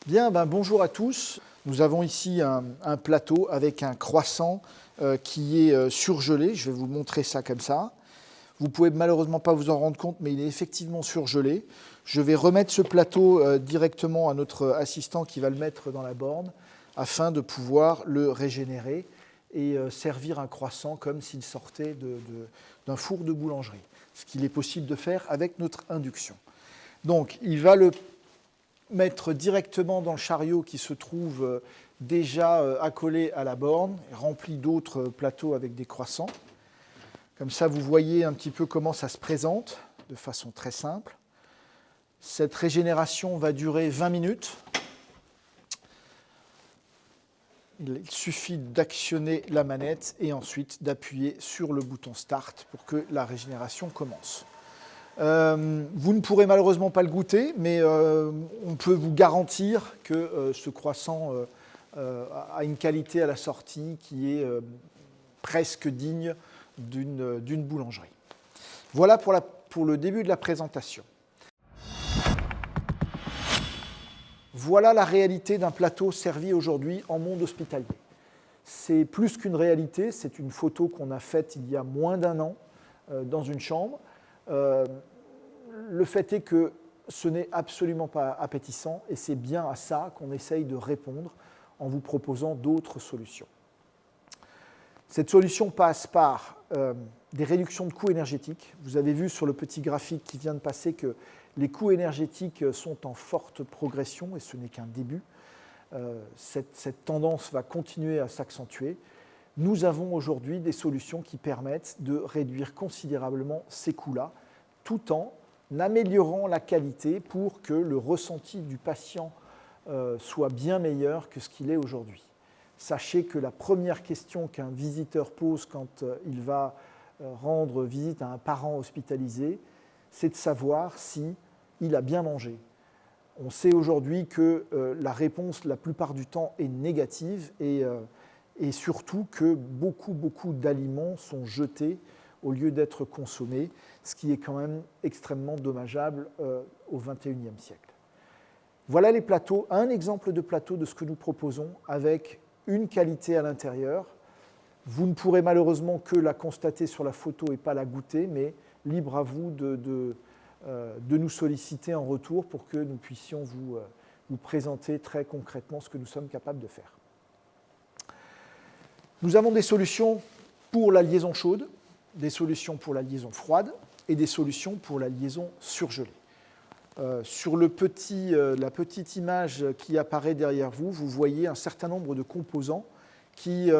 Bien, bonjour à tous. Nous avons ici un plateau avec un croissant qui est surgelé. Je vais vous montrer ça comme ça. Vous ne pouvez malheureusement pas vous en rendre compte, mais il est effectivement surgelé. Je vais remettre ce plateau directement à notre assistant qui va le mettre dans la borne afin de pouvoir le régénérer et servir un croissant comme s'il sortait d'un four de boulangerie, ce qu'il est possible de faire avec notre induction. Donc, il va le mettre directement dans le chariot qui se trouve déjà accolé à la borne, rempli d'autres plateaux avec des croissants. Comme ça, vous voyez un petit peu comment ça se présente, de façon très simple. Cette régénération va durer 20 minutes. Il suffit d'actionner la manette et ensuite d'appuyer sur le bouton Start pour que la régénération commence. Vous ne pourrez malheureusement pas le goûter, mais on peut vous garantir que ce croissant a une qualité à la sortie qui est presque digne d'une boulangerie. Voilà pour le début de la présentation. Voilà la réalité d'un plateau servi aujourd'hui en monde hospitalier. C'est plus qu'une réalité, c'est une photo qu'on a faite il y a moins d'un an dans une chambre. Le fait est que ce n'est absolument pas appétissant et c'est bien à ça qu'on essaye de répondre en vous proposant d'autres solutions. Cette solution passe par des réductions de coûts énergétiques. Vous avez vu sur le petit graphique qui vient de passer que les coûts énergétiques sont en forte progression et ce n'est qu'un début. Cette tendance va continuer à s'accentuer. Nous avons aujourd'hui des solutions qui permettent de réduire considérablement ces coûts-là, tout en améliorant la qualité pour que le ressenti du patient soit bien meilleur que ce qu'il est aujourd'hui. Sachez que la première question qu'un visiteur pose quand il va rendre visite à un parent hospitalisé, c'est de savoir s'il a bien mangé. On sait aujourd'hui que la réponse, la plupart du temps, est négative et surtout que beaucoup d'aliments sont jetés au lieu d'être consommés, ce qui est quand même extrêmement dommageable au XXIe siècle. Voilà les plateaux, un exemple de plateau de ce que nous proposons avec une qualité à l'intérieur. Vous ne pourrez malheureusement que la constater sur la photo et pas la goûter, mais libre à vous de nous solliciter en retour pour que nous puissions vous présenter très concrètement ce que nous sommes capables de faire. Nous avons des solutions pour la liaison chaude, des solutions pour la liaison froide et des solutions pour la liaison surgelée. Sur la petite image qui apparaît derrière vous, vous voyez un certain nombre de composants qui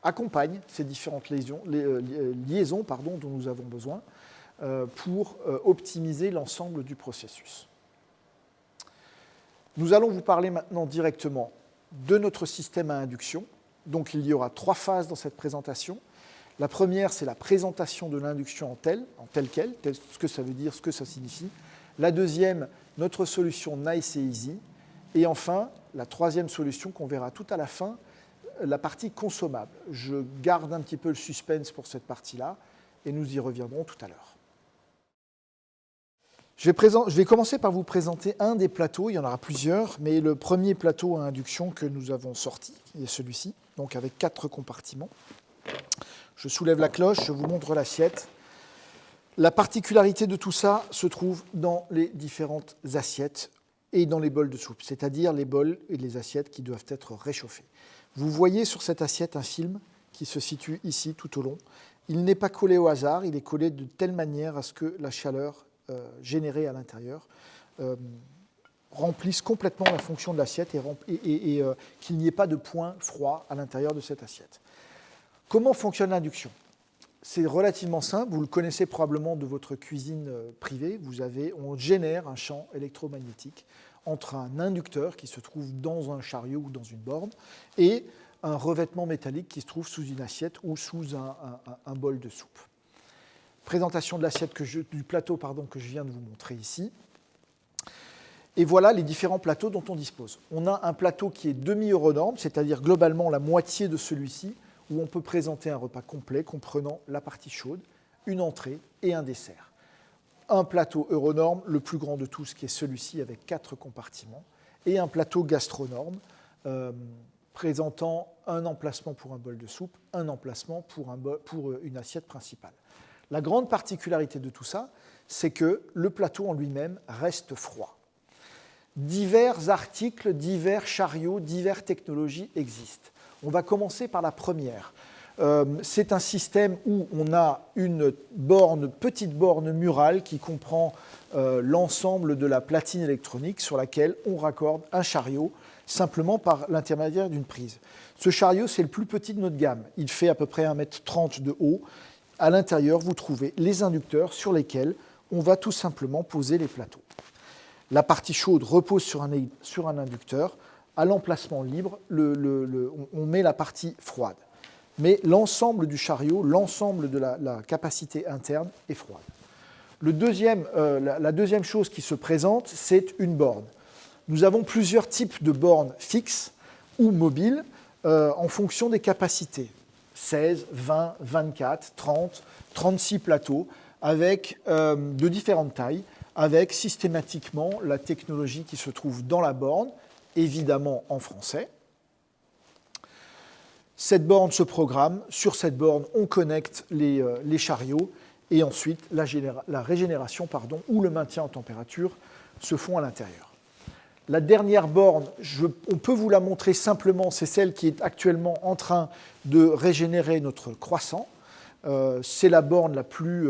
accompagnent ces différentes liaisons dont nous avons besoin pour optimiser l'ensemble du processus. Nous allons vous parler maintenant directement de notre système à induction. Donc il y aura 3 phases dans cette présentation. La première, c'est la présentation de l'induction en telle quelle, ce que ça veut dire, ce que ça signifie. La deuxième, notre solution Nice et Easy. Et enfin, la troisième solution qu'on verra tout à la fin, la partie consommable. Je garde un petit peu le suspense pour cette partie-là et nous y reviendrons tout à l'heure. Je vais commencer par vous présenter un des plateaux, il y en aura plusieurs, mais le premier plateau à induction que nous avons sorti est celui-ci, donc avec 4 compartiments. Je soulève la cloche, je vous montre l'assiette. La particularité de tout ça se trouve dans les différentes assiettes et dans les bols de soupe, c'est-à-dire les bols et les assiettes qui doivent être réchauffés. Vous voyez sur cette assiette un film qui se situe ici tout au long. Il n'est pas collé au hasard, il est collé de telle manière à ce que la chaleur générée à l'intérieur remplisse complètement la fonction de l'assiette et qu'il n'y ait pas de point froid à l'intérieur de cette assiette. Comment fonctionne l'induction ? C'est relativement simple, vous le connaissez probablement de votre cuisine privée. On génère un champ électromagnétique entre un inducteur qui se trouve dans un chariot ou dans une borne et un revêtement métallique qui se trouve sous une assiette ou sous un bol de soupe. Présentation de l'assiette du plateau que je viens de vous montrer ici. Et voilà les différents plateaux dont on dispose. On a un plateau qui est demi-euronorme, c'est-à-dire globalement la moitié de celui-ci, où on peut présenter un repas complet comprenant la partie chaude, une entrée et un dessert. Un plateau euronorme, le plus grand de tous, qui est celui-ci avec 4 compartiments, et un plateau gastronorme présentant un emplacement pour un bol de soupe, un emplacement pour une assiette principale. La grande particularité de tout ça, c'est que le plateau en lui-même reste froid. Divers articles, divers chariots, diverses technologies existent. On va commencer par la première. C'est un système où on a une petite borne murale qui comprend l'ensemble de la platine électronique sur laquelle on raccorde un chariot simplement par l'intermédiaire d'une prise. Ce chariot, c'est le plus petit de notre gamme. Il fait à peu près 1,30 m de haut. À l'intérieur, vous trouvez les inducteurs sur lesquels on va tout simplement poser les plateaux. La partie chaude repose sur un inducteur. À l'emplacement libre, on met la partie froide. Mais l'ensemble du chariot, l'ensemble de la capacité interne est froide. La deuxième chose qui se présente, c'est une borne. Nous avons plusieurs types de bornes fixes ou mobiles en fonction des capacités. 16, 20, 24, 30, 36 plateaux avec, de différentes tailles, avec systématiquement la technologie qui se trouve dans la borne, évidemment en français. Cette borne se programme. Sur cette borne, on connecte les chariots et ensuite la régénération ou le maintien en température se font à l'intérieur. La dernière borne, on peut vous la montrer simplement, c'est celle qui est actuellement en train de régénérer notre croissant. C'est la borne la plus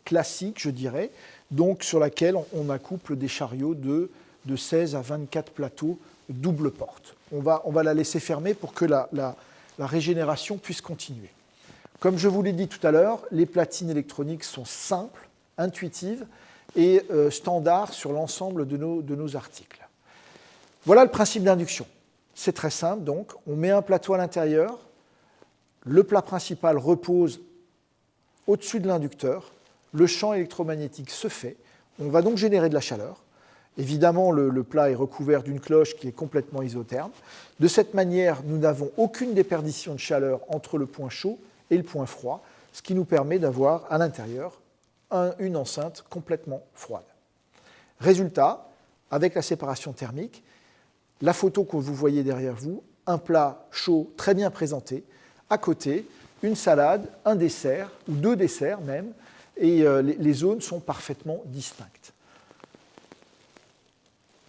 classique, je dirais, donc sur laquelle on accouple des chariots de 16 à 24 plateaux double porte. On va la laisser fermer pour que la régénération puisse continuer. Comme je vous l'ai dit tout à l'heure, les platines électroniques sont simples, intuitives et standards sur l'ensemble de nos articles. Voilà le principe d'induction. C'est très simple, donc. On met un plateau à l'intérieur, le plat principal repose au-dessus de l'inducteur, le champ électromagnétique se fait, on va donc générer de la chaleur. Évidemment, le plat est recouvert d'une cloche qui est complètement isotherme. De cette manière, nous n'avons aucune déperdition de chaleur entre le point chaud et le point froid, ce qui nous permet d'avoir à l'intérieur une enceinte complètement froide. Résultat, avec la séparation thermique, la photo que vous voyez derrière vous, un plat chaud très bien présenté, à côté, une salade, un dessert, ou deux desserts même, et les zones sont parfaitement distinctes.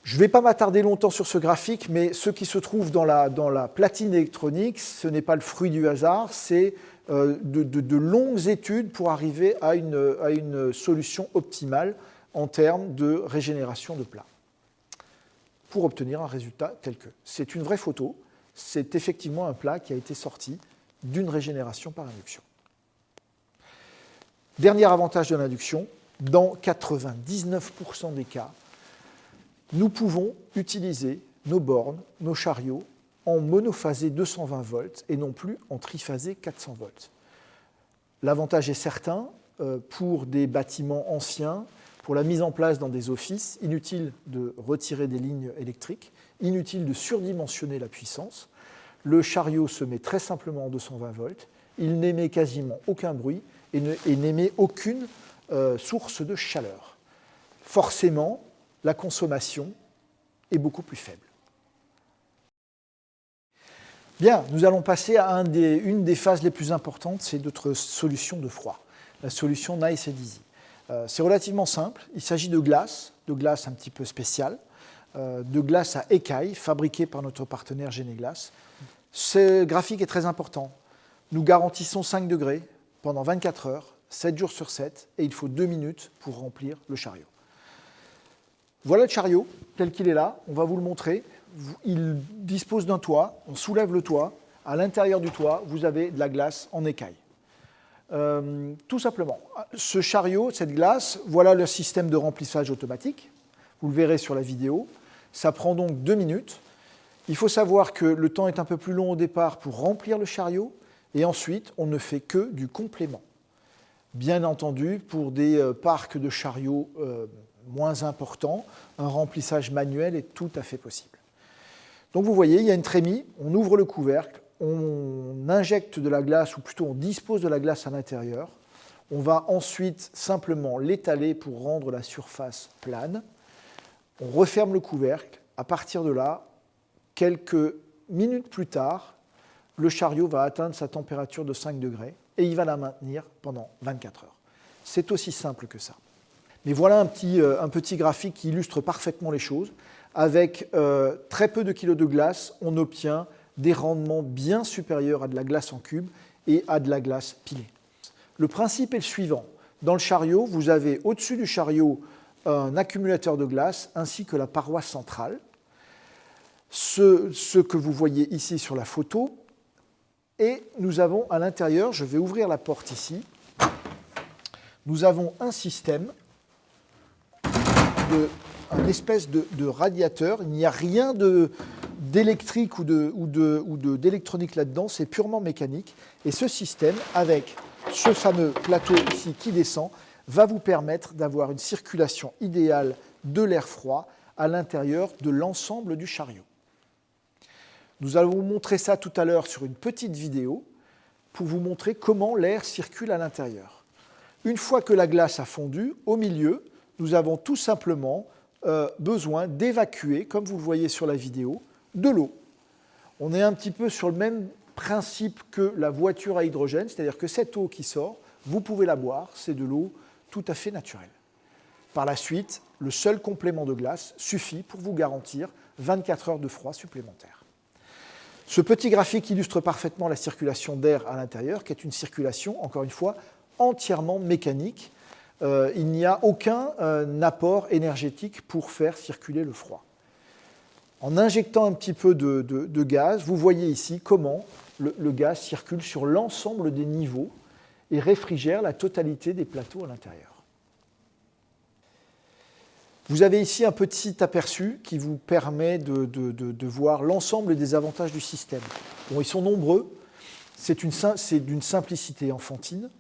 Je ne vais pas m'attarder longtemps sur ce graphique, mais ce qui se trouve dans la platine électronique, ce n'est pas le fruit du hasard, c'est de longues études pour arriver à une solution optimale en termes de régénération de plats, pour obtenir un résultat tel que. C'est une vraie photo, c'est effectivement un plat qui a été sorti d'une régénération par induction. Dernier avantage de l'induction, dans 99% des cas, nous pouvons utiliser nos bornes, nos chariots, en monophasé 220 volts et non plus en triphasé 400 volts. L'avantage est certain pour des bâtiments anciens, pour la mise en place dans des offices, inutile de retirer des lignes électriques, inutile de surdimensionner la puissance. Le chariot se met très simplement en 220 volts, il n'émet quasiment aucun bruit et n'émet aucune source de chaleur. Forcément, la consommation est beaucoup plus faible. Bien, nous allons passer à une des phases les plus importantes, c'est notre solution de froid, la solution Nice and Easy. C'est relativement simple, il s'agit de glace un petit peu spéciale, de glace à écailles fabriquée par notre partenaire Généglace. Ce graphique est très important. Nous garantissons 5 degrés pendant 24 heures, 7 jours sur 7, et il faut 2 minutes pour remplir le chariot. Voilà le chariot, tel qu'il est là, on va vous le montrer. Il dispose d'un toit, on soulève le toit. À l'intérieur du toit, vous avez de la glace en écailles. Tout simplement. Ce chariot, cette glace, voilà le système de remplissage automatique. Vous le verrez sur la vidéo. Ça prend donc 2 minutes. Il faut savoir que le temps est un peu plus long au départ pour remplir le chariot, et ensuite, on ne fait que du complément. Bien entendu, pour des parcs de chariots moins importants, un remplissage manuel est tout à fait possible. Donc vous voyez, il y a une trémie, on ouvre le couvercle, on injecte de la glace, ou plutôt on dispose de la glace à l'intérieur. On va ensuite simplement l'étaler pour rendre la surface plane. On referme le couvercle. À partir de là, quelques minutes plus tard, le chariot va atteindre sa température de 5 degrés et il va la maintenir pendant 24 heures. C'est aussi simple que ça. Mais voilà un petit graphique qui illustre parfaitement les choses. Avec très peu de kilos de glace, on obtient des rendements bien supérieurs à de la glace en cube et à de la glace pilée. Le principe est le suivant. Dans le chariot, vous avez au-dessus du chariot un accumulateur de glace ainsi que la paroi centrale. Ce que vous voyez ici sur la photo. Et nous avons à l'intérieur, je vais ouvrir la porte ici, nous avons un système, un espèce de radiateur. Il n'y a rien d'électrique ou d'électronique là-dedans, c'est purement mécanique. Et ce système, avec ce fameux plateau ici qui descend, va vous permettre d'avoir une circulation idéale de l'air froid à l'intérieur de l'ensemble du chariot. Nous allons vous montrer ça tout à l'heure sur une petite vidéo pour vous montrer comment l'air circule à l'intérieur. Une fois que la glace a fondu, au milieu, nous avons tout simplement besoin d'évacuer, comme vous le voyez sur la vidéo, de l'eau. On est un petit peu sur le même principe que la voiture à hydrogène, c'est-à-dire que cette eau qui sort, vous pouvez la boire, c'est de l'eau tout à fait naturelle. Par la suite, le seul complément de glace suffit pour vous garantir 24 heures de froid supplémentaire. Ce petit graphique illustre parfaitement la circulation d'air à l'intérieur, qui est une circulation, encore une fois, entièrement mécanique. Il n'y a aucun apport énergétique pour faire circuler le froid. En injectant un petit peu de gaz, vous voyez ici comment le gaz circule sur l'ensemble des niveaux et réfrigère la totalité des plateaux à l'intérieur. Vous avez ici un petit aperçu qui vous permet de voir l'ensemble des avantages du système. Bon, ils sont nombreux, c'est d'une simplicité enfantine.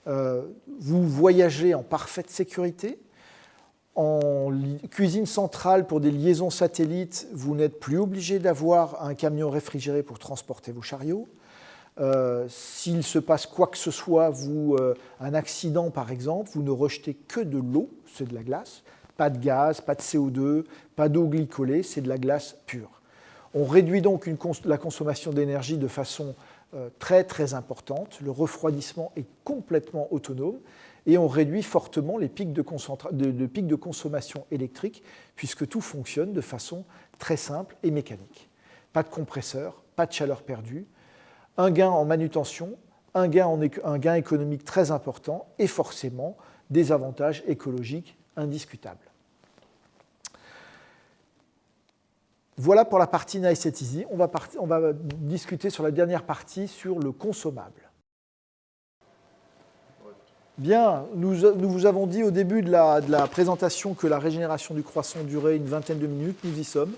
Vous voyagez en parfaite sécurité. En cuisine centrale pour des liaisons satellites, vous n'êtes plus obligé d'avoir un camion réfrigéré pour transporter vos chariots. S'il se passe quoi que ce soit, un accident par exemple, vous ne rejetez que de l'eau, c'est de la glace. Pas de gaz, pas de CO2, pas d'eau glycolée, c'est de la glace pure. On réduit donc la consommation d'énergie de façon très très importante. Le refroidissement est complètement autonome et on réduit fortement les pics de consommation électrique puisque tout fonctionne de façon très simple et mécanique. Pas de compresseur, pas de chaleur perdue, un gain en manutention, un gain économique très important et forcément des avantages écologiques indiscutables. Voilà pour la partie Nice et Easy. On va discuter sur la dernière partie sur le consommable. Bien, nous vous avons dit au début de la présentation que la régénération du croissant durait une vingtaine de minutes. Nous y sommes.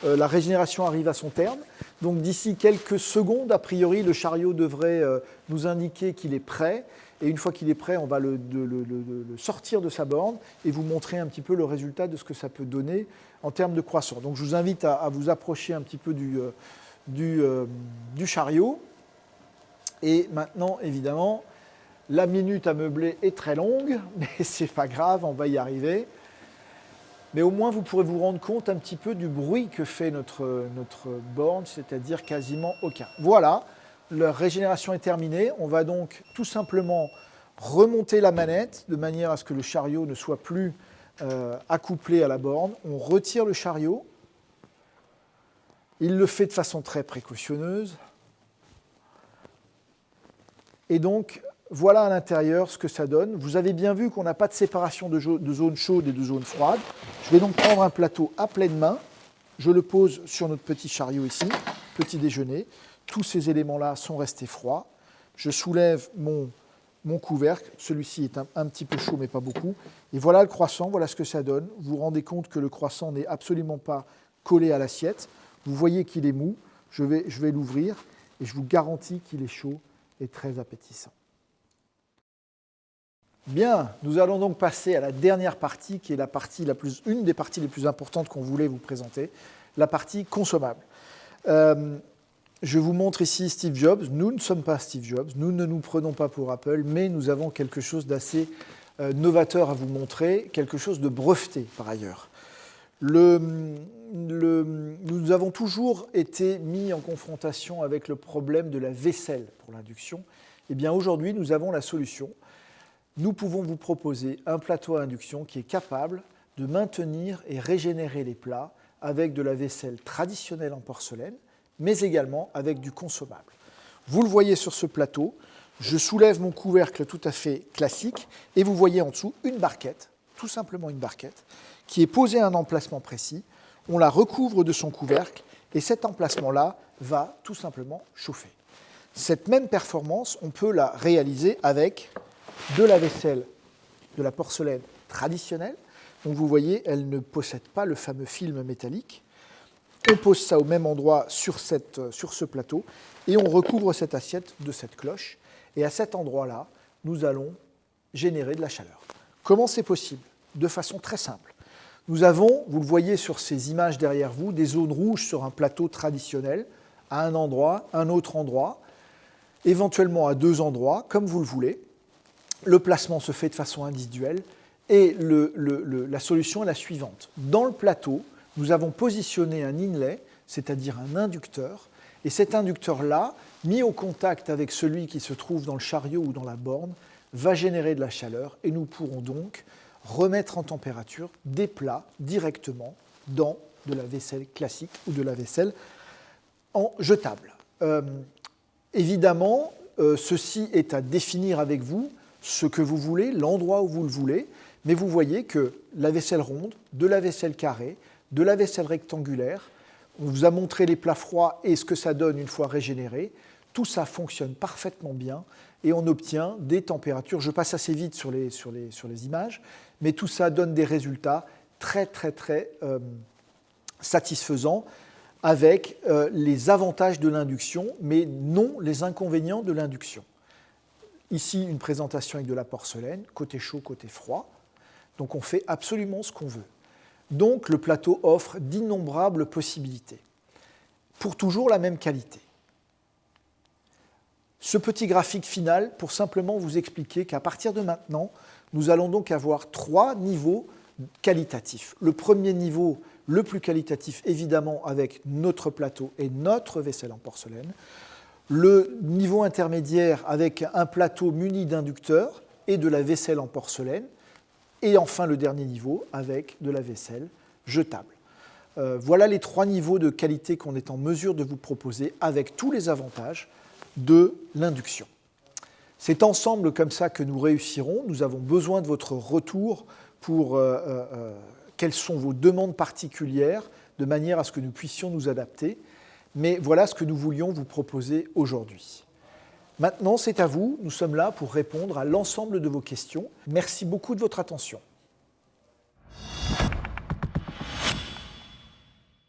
La régénération arrive à son terme. Donc d'ici quelques secondes, a priori, le chariot devrait nous indiquer qu'il est prêt. Et une fois qu'il est prêt, on va le sortir de sa borne et vous montrer un petit peu le résultat de ce que ça peut donner en termes de croissant. Donc je vous invite à vous approcher un petit peu du chariot. Et maintenant, évidemment, la minute à meubler est très longue, mais ce n'est pas grave, on va y arriver. Mais au moins, vous pourrez vous rendre compte un petit peu du bruit que fait notre borne, c'est-à-dire quasiment aucun. Voilà. La régénération est terminée. On va donc tout simplement remonter la manette de manière à ce que le chariot ne soit plus accouplé à la borne. On retire le chariot. Il le fait de façon très précautionneuse. Et donc, voilà à l'intérieur ce que ça donne. Vous avez bien vu qu'on n'a pas de séparation de zone chaude et de zone froide. Je vais donc prendre un plateau à pleine main. Je le pose sur notre petit chariot ici, petit déjeuner. Tous ces éléments-là sont restés froids. Je soulève mon couvercle. Celui-ci est un petit peu chaud, mais pas beaucoup. Et voilà le croissant, voilà ce que ça donne. Vous vous rendez compte que le croissant n'est absolument pas collé à l'assiette. Vous voyez qu'il est mou. Je vais l'ouvrir et je vous garantis qu'il est chaud et très appétissant. Bien, nous allons donc passer à la dernière partie, qui est une des parties les plus importantes qu'on voulait vous présenter, la partie consommable. Je vous montre ici Steve Jobs. Nous ne sommes pas Steve Jobs, nous ne nous prenons pas pour Apple, mais nous avons quelque chose d'assez novateur à vous montrer, quelque chose de breveté par ailleurs. Nous avons toujours été mis en confrontation avec le problème de la vaisselle pour l'induction. Eh bien, aujourd'hui, nous avons la solution. Nous pouvons vous proposer un plateau à induction qui est capable de maintenir et régénérer les plats avec de la vaisselle traditionnelle en porcelaine, mais également avec du consommable. Vous le voyez sur ce plateau, je soulève mon couvercle tout à fait classique et vous voyez en dessous une barquette, tout simplement une barquette, qui est posée à un emplacement précis. On la recouvre de son couvercle et cet emplacement-là va tout simplement chauffer. Cette même performance, on peut la réaliser avec de la vaisselle, de la porcelaine traditionnelle. Donc vous voyez, elle ne possède pas le fameux film métallique. On pose ça au même endroit sur ce plateau et on recouvre cette assiette de cette cloche. Et à cet endroit-là, nous allons générer de la chaleur. Comment c'est possible? De façon très simple. Nous avons, vous le voyez sur ces images derrière vous, des zones rouges sur un plateau traditionnel, à un endroit, un autre endroit, éventuellement à deux endroits, comme vous le voulez. Le placement se fait de façon individuelle et la solution est la suivante. Dans le plateau, nous avons positionné un inlay, c'est-à-dire un inducteur, et cet inducteur-là, mis au contact avec celui qui se trouve dans le chariot ou dans la borne, va générer de la chaleur et nous pourrons donc remettre en température des plats directement dans de la vaisselle classique ou de la vaisselle en jetable. Évidemment, ceci est à définir avec vous, ce que vous voulez, l'endroit où vous le voulez, mais vous voyez que la vaisselle ronde, de la vaisselle carrée, de la vaisselle rectangulaire, on vous a montré les plats froids et ce que ça donne une fois régénéré, tout ça fonctionne parfaitement bien et on obtient des températures, je passe assez vite sur les images, mais tout ça donne des résultats très satisfaisants avec les avantages de l'induction, mais non les inconvénients de l'induction. Ici, une présentation avec de la porcelaine, côté chaud, côté froid. Donc on fait absolument ce qu'on veut. Donc le plateau offre d'innombrables possibilités, pour toujours la même qualité. Ce petit graphique final pour simplement vous expliquer qu'à partir de maintenant, nous allons donc avoir 3 niveaux qualitatifs. Le premier niveau, le plus qualitatif, évidemment, avec notre plateau et notre vaisselle en porcelaine. Le niveau intermédiaire avec un plateau muni d'inducteurs et de la vaisselle en porcelaine. Et enfin, le dernier niveau avec de la vaisselle jetable. Voilà les 3 niveaux de qualité qu'on est en mesure de vous proposer avec tous les avantages de l'induction. C'est ensemble comme ça que nous réussirons. Nous avons besoin de votre retour pour quelles sont vos demandes particulières, de manière à ce que nous puissions nous adapter. Mais voilà ce que nous voulions vous proposer aujourd'hui. Maintenant, c'est à vous. Nous sommes là pour répondre à l'ensemble de vos questions. Merci beaucoup de votre attention.